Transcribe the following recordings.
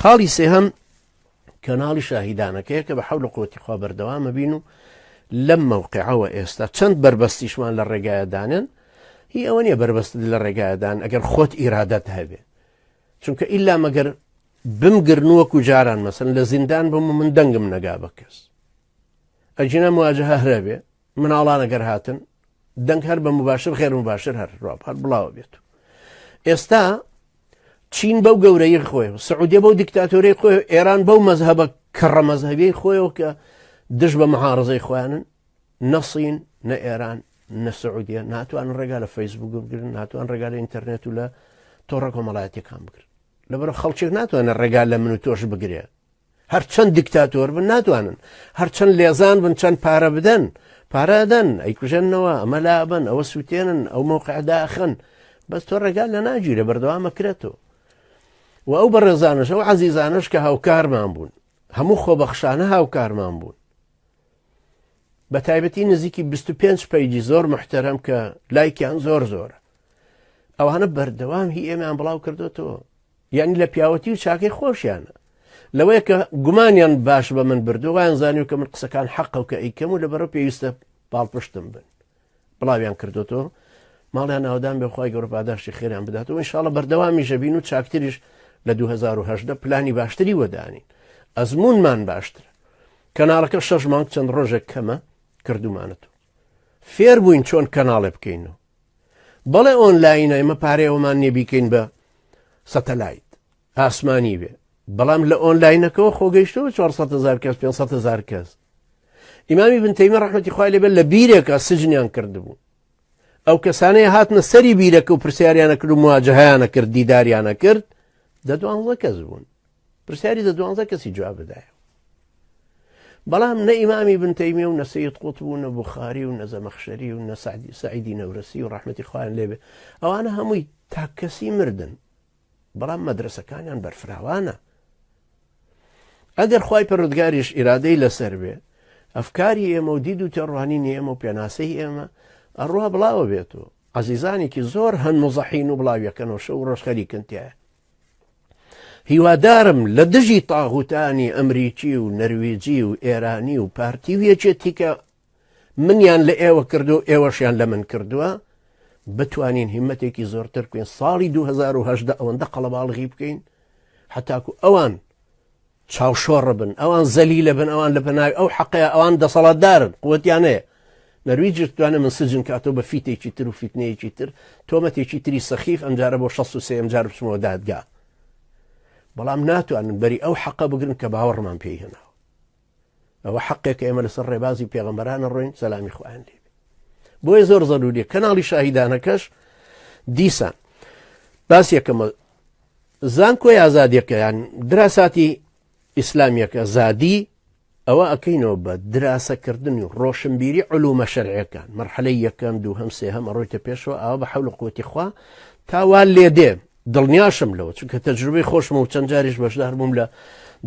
خاڵی سێهەم کەناڵی شاهیدانەکەیە کە بە حەول و قووەتی خوا بەردەوامە بین و لەم مەوقعەوە ئێستا چەند بربەستیشمان لە ڕێگایەدانن هی ئەوە نیە بربەست لە ڕێگایەدان ئەگەر خۆت ئیرادەت هەبێ چونکە ئیلا مەگەر بمگرنووەکو جاران مەسەن لە زیندان بم و من دەنگم نەگا بە کەس ئەجینە مواجهە هەرەبێ مناڵان ئەگەر هاتن دەنگ هەر بە مباشر خێر مباشر هەر هەر بڵاوە بێت ئێستا چین بەو گەورەی خۆی سعودیە بەو دیکتاتۆری خۆی ئێران بەو مەزهبە کەڕە مەزهبی خۆیەوە کە دژ بە محارزەی خۆیانن نەسین نە ئێران نە سعودیە ناتوانن ڕێگا لە فەیسبوک بگرن ناتوان ڕێگا لە ئینتەرنێت و لە تۆڕە کۆمەڵایەتیەکان بگرن لەبەرە خەڵکێک ناتوانێت ڕێگا لە من و تۆش بگرێ هەر چەند دیکتاتۆر بن ناتوانن هەر چەند لێزان بن چەند پارە بدەن پارەدەن ئەیکوژێنەوە ئەمە لابن ئەوە سووتێنن ئەو مەوقعداخن بەس تۆ ڕێگا لە ناگیرە بەردەوامەکرێتەوە و ئەو بەڕێزانش ئەو عەزیزانش کە هاوکارمان بوون هەموو خۆبەخشانە هاوکارمان بوون بە تایبەتی نزیکی 25 پەیجی زۆر محتەرەم کە لایکیان زۆر زۆرە ئەوانە بەردەوام هی ئێمەیان بڵاو کردوتەوە یعنی لە پیاوەتی و چاکەی خۆشیانە لەوەیە کە گومانیان باش بە من بردو وایان زانیو کە من قسەکان حەقە و کە ئەیکەم و لەبەرەوە پێویستە باڵپشتم بن بڵاویان کردوتەوە ماڵیان ناودان بێ خی گەورە پاداشتی خێران بداتەوە ئینشاڵە بەردەوامیشە بین و چاکتریش لە 2010 پلانی باشتری وەدانین ئەزمونمان باشترە کەناڵەکە 6 مانگ چەند ڕۆژێک کەمە کردومانەتەوە فێر بووین چۆن کەناڵێ بکەینەوە بەڵێ ئۆنلاینە ئێمە پارەیەوەمان نییە بیکەین بە سەتەلایت ئاسمانی بێ بەڵام لە ئۆنلاینەکەەوە خۆگەیشتەوە 400,000 کەس 500,000 کەس ئیمامی بن تەیمە ڕەحمەتی خوای لێبێت لە بیرێکە سجنیان کردبوو ئەو کەسانەیە هاتنە سەری بیرەکە و پرسیاریانە کرد و مواجهەیانە کرد دیداریانە کرد 12 کەس بوون پرسیاری 12 کەسی جواب بدایە بەڵام نە ئیمامی بن تەیمیە و نە سەید قوتب و نە بوخاری و نە زەمەخشەری و نە سەعیدی نەورەسی و ڕەحمەتی خوایان لێبێ ئەوانە هەمووی تاکەسی مردن بەڵام مەدرسەکانیان بەرفراوانە ئەگەر خوای پەروەردگاریش ئیرادەی لەسەر بێ ئەفکاری ئێمە و دید و تێڕوانینی ئێمە و پێناسەی ئێمە ئەڕوا بڵاوە بێتەوە عەزیزانێکی زۆر هەن مزەحین و بڵاویەکەنەوە شەو و ڕۆژ خەریکن تایە هیوادارم لە دژی تاغوتانی ئەمریکی و نەروێجی و ئێرانی و پارتی و یەکێتی کە منیان لە ئێوە کردو ئێوەشیان لە من کردووە بتوانین هیمەتێکی زۆرتر بکەین ساڵی 2010 ئەوەندە قەڵەباڵغی بکەین حتاکو ئەوان چاوشۆڕ بن ئەوان زەلیلە بن ئەوان لە بەناوی ئەو حەقەیە ئەوان دەسەڵاتدارن قووەتیانەیە نەرویجر توانە من سجن کاتەوە بە فیتێکی تر و فیتنەیەکی تر تۆمەتێکی تری سەخیف ئەمجارە بۆ 63 ئەمجار بچمەوە دادگا بەڵام ناتوانن بەری ئەو حەقە بگرن کە باوەڕمان پێی هێناوە ئەوە حەقێکە ئێمە لەسەر ڕێبازی پێغەمبەرانە ڕۆین سەلامی خوایان لێبێ بۆیە زۆر زەروریە کەناڵی شاهیدانەکەش دیسان باس یەکەمە زانکۆی ئازادیەکەیان دراساتی ئیسلامیەکە زادی ئەوە ئەکەینەوە بە دراسەکردنی و ڕۆشنبیری علومە شەرعیەکان مەرحەلەی یەکەم دووهەم سێهەم ئەڕۆیتە پێشەوە ئەوە بە حەول و قووەتی خوا تاوان لێ دێ دڵنیاشم لەوە چونکە تەجروبەی خۆشمە و چەند جاریش بەشدار بووم لە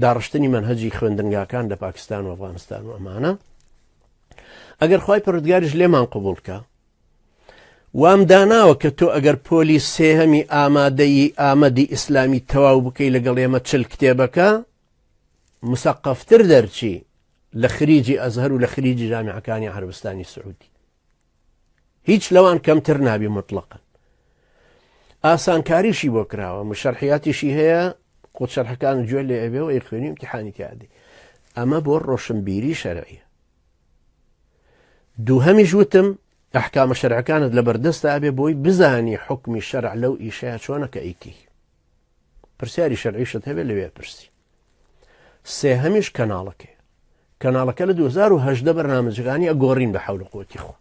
داڕشتنی منهەجی خوێندنگاکان لە پاکستان و ئەفغانستان و ئەمانە ئەگەر خوای پەروەردگاریش لێمان قبوڵ بکە وام داناوە کە تۆ ئەگەر پۆلی سێهەمی ئامەدی ئیسلامی تەواو بکەی لەگەڵ ئێمە 40 کتێبەکە مسەقەفتر دەرچی لە خریجی ئەزهەر و لە خریجی جامیعەکانی عەرەبستانی سعودی هیچ لەوان کەمتر نابی مطلقاً ئاسانکاریشی بۆ کراوە مشەرحیاتیشی هەیە قوت شەرحەکان گوێ لێ ئەبێ و ئەیخوێنی امتحانی تیادی ئەمە بۆ ڕۆشنبیری شەرعیە دووهەمیش وتم ئەحکامە شەرعەکانت لە بەردەستە ئەبێ بۆی بزانی حکمی شەرع لەو ئیشەیە چۆنە کە ئەیکی پرسیاری شەرعیشت هەبێ لەوێ پرسی سێهەمیش کەناڵەکە لە 2010 بەرنامەجەکانی ئەگۆڕین بە حەول و قووەتی خوا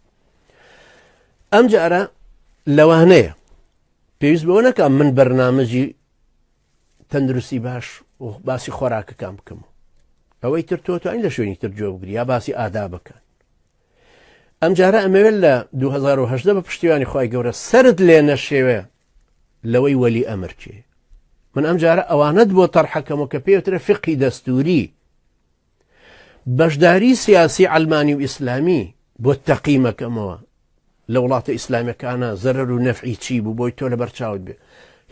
ئەم جارە لەوانەیە پێویست بەوە نەکەم من بەرنامەجی تەندروستی باش و باسی خۆراکەکان بکەم ئەوەی تر تۆ توانین لە شوێنی تر جۆ بگری یا باسی ئادابەکان ئەم جارە ئەمەوێت لە 2010 بە پشتیوانی خوای گەورە سرد لێ نەشێوێ لەوەی وەلی ئەمر چێ من ئەم جارە ئەوانەت بۆ تەرحەکەمەوە کە پێوترە فقی دەستوری بەشداری سیاسی ئەلمانی و ئیسلامی بۆ تەقیمەکەمەوە لە وڵاتە ئیسلامیەکانە زەرەر و نەفعی چی بوو بۆی تۆ لە بەرچاوت بێ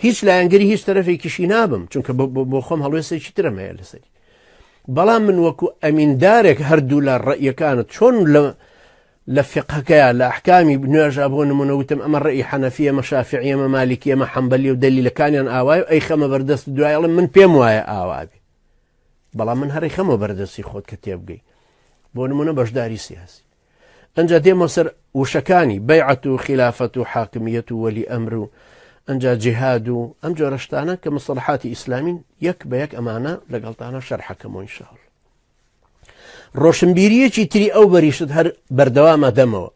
هیچ لایەنگەری هیچ تەرەفێکیشی نابم چونکە بۆ خۆم هەڵوێستێکی ترم هەیە لەسەری بەڵام من وەکو ئەمیندارێک هەردوو لە ڕەئیەکانت چۆن لە فقهەکەیە لە ئەحکامی نوێژە بۆ نمونە وتم ئەمە ڕێی حەنەفی ئەمە شافعی ئەمە مالیکی ئەمە حەمبەلی و دەلیلەکانیان ئاوایە ئەی خەمە بەردەست دوایڵم من پێم وایە ئاوابێ بەڵام من هەڕی خەمە بەردەستی خۆت کە تێبگەی بۆ نمونە بەشداری سیاسی ئەنجا دێمە سەر وشەکانی بەیعەت و خلافەت و حاکمیەت و وەلی ئەمر و ئەنجا جیهاد و ئەم جۆرە شتانە کە مصطلحاتی ئیسلامین یەک بە یەک ئەمانە لەگەڵتانە شەرحەکەمەوە ئینشاءالله ڕۆشنبیریەکی تری ئەو بەریشت هەر بەردەوامە دەمەوە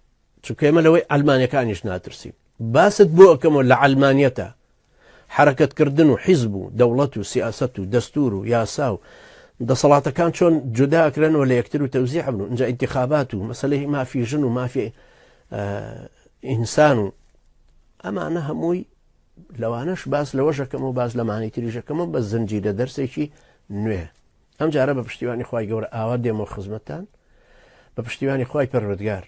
چونکە ئێمە لەوەی ئەلمانیەکانیش ناترسیم باست بۆ ئەەکەمەوە لە ئەلمانیەتە حرەکەتکردن و حیزب و دەوڵەت و سیاست و دەستور و یاسا و دەسەڵاتەکان چۆن جوداکرێنەوە لە یەکتر و تەوزیع بن و اینجا ئینتیخابات و مەسەلەی مافی ژن و مافی ئینسان و ئەمانە هەمووی لەوانەش باس لەوەشەکەم و باس لەمانی تریژەکەمە بە زنجیرە دەرسێکی نوێ ئەم جارە بە پشتیوانی خوای گەورە ئاوا دێمەوە خزمەتتان بە پشتیوانی خوای پەروەردگار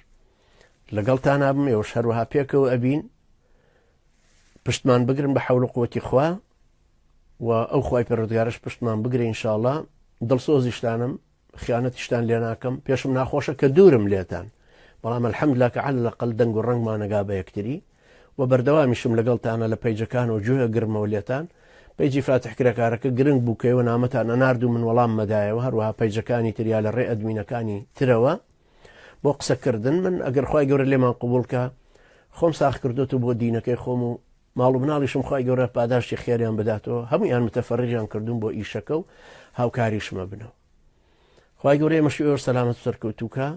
لەگەڵتان نابم ئێوەش هەروەها پێکەوە ئەبین پشتمان بگرن بە حەول و قووەتی خوا و ئەو خوای پەروەردگارش پشتمان بگرێ ئینشاءڵڵا دڵسۆزیشتانم خیانەتیشتان لێ ناکەم پێشم ناخۆشە کە دوورم لێتان بەڵام الحەمدلله کە عەلە لەقەل دەنگ و ڕەنگمانەگا بە یەکتری و بەردەوامیشم لەگەڵتانە لە پەیجەکان و گوێ گرمەوە لێتان پەیجی فاتحکرێکارەکە گرنگ بوو کەوە نامەتان نەنارد و من وەڵام مەدایەوە هەروەها پەیجەکانی تریا لە ڕێ ئەدمینەکانی ترەوە بۆ قسەکردن من ئەگەر خوای گەورە لێمان قبوڵکە خۆم ساخ کردوتە بۆ دینەکەی خۆم و ماڵ و مناڵیشم خوای گەورە پاداشتی خێریان بداتەوە هەموویان متەفەرریان کردوون بۆ ئیشەکە و هاوکاریشمە بنەوە خوای گەورە ئێمەشی ئێوە سەلامەت و سەرکەوتووکە